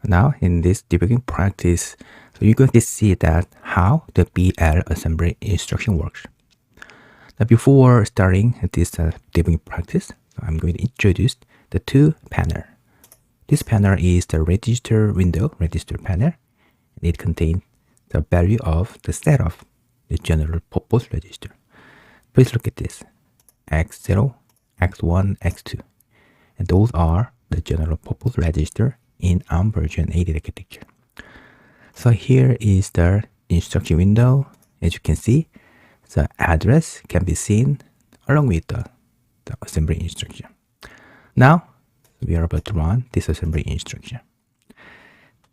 Now in this debugging practice, so you're going to see that how the BL assembly instruction works. Now before starting this debugging practice, I'm going to introduce the two panel. This panel is the register window, register panel, and it contains the value of the set of the general purpose register. Please look at this, X0, X1, X2, and those are the general purpose register in Armv8-A architecture. So here is the instruction window. As you can see, the address can be seen along with the assembly instruction. Now we are about to run this assembly instruction.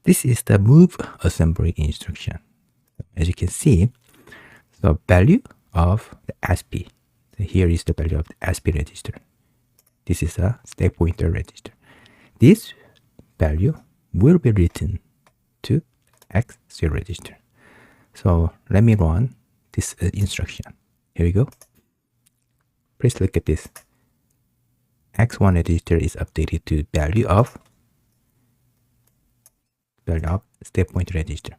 This is the move assembly instruction. As you can see, the value of the SP. So here is the value of the SP register. This is a stack pointer register. This value will be written to X0 register. So let me run this instruction. Here we go. Please look at this. X1 register is updated to value of step pointer register.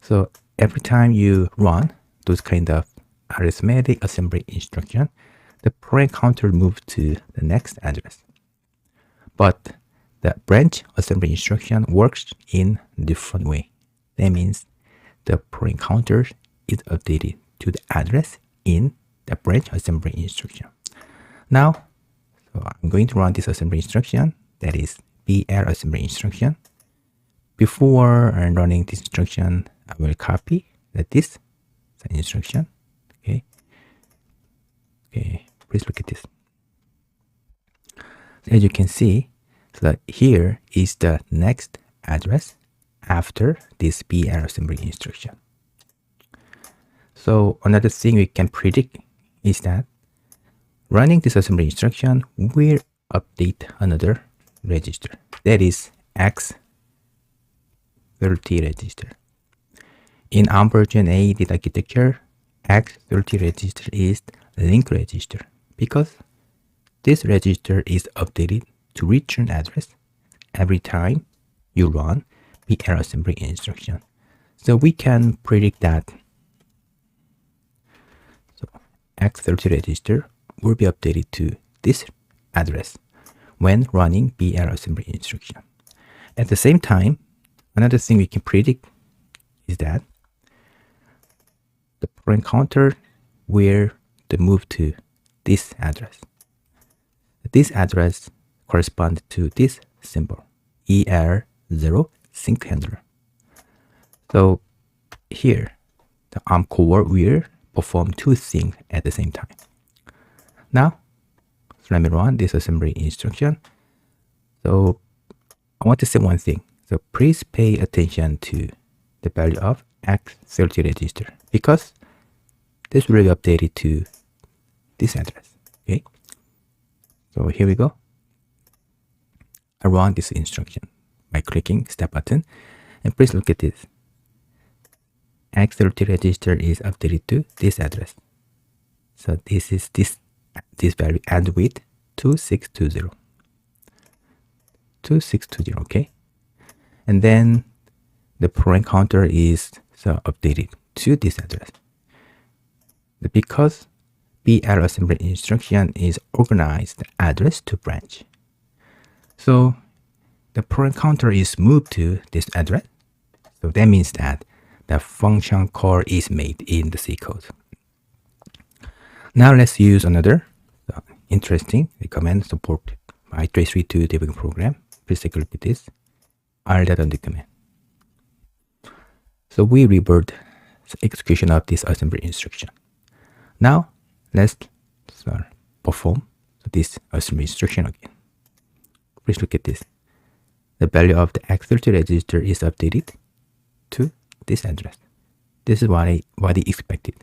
So every time you run those kind of arithmetic assembly instruction, the parent counter moves to the next address. But the branch assembly instruction works in a different way. That means the parent counter is updated to the address in the branch assembly instruction. Now, so I'm going to run this assembly instruction, that is BL assembly instruction. Before running this instruction, I will copy this instruction. Okay, please look at this. So as you can see, so here is the next address after this BL assembly instruction. So another thing we can predict is that running this assembly instruction will update another register, that is X30 register. In Armv8-A data architecture, X30 register is link register because this register is updated to return address every time you run BL assembly instruction. So we can predict that X30 register will be updated to this address when running BL assembly instruction. At the same time, another thing we can predict is that the parent counter will move to this address. This address corresponds to this symbol, EL0 sync handler. So here, the ARM core will perform two things at the same time. Now, so let me run this assembly instruction. So I want to say one thing. So please pay attention to the value of X30 register because this will be updated to this address. Okay. So here we go. I run this instruction by clicking step button, and please look at this. X30 register is updated to this address. So this is this value and with 2620. 2620, okay? And then the parent counter is updated to this address. Because BL assembly instruction is organized address to branch. So the parent counter is moved to this address. So that means that the function call is made in the C code. Now let's use another interesting command supported by TRACE32 debugging program. Please take a look at this. R.undo command. So we revert the execution of this assembly instruction. Now let's perform this assembly instruction again. Please look at this. The value of the X30 register is updated to this address. This is what I expected.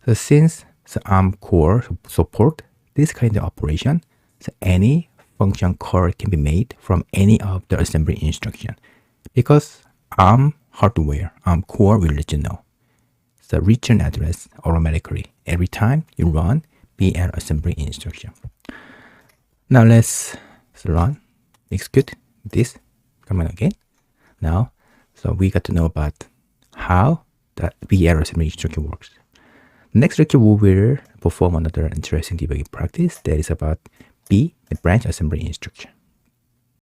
So since the ARM core support this kind of operation, so any function call can be made from any of the assembly instruction because ARM hardware, ARM core will let you know the return address automatically every time you run BL assembly instruction. Now let's execute this Come on again. Now, so we got to know about how the BL assembly instruction works. Next lecture, we will perform another interesting debugging practice that is about B, the branch assembly instruction.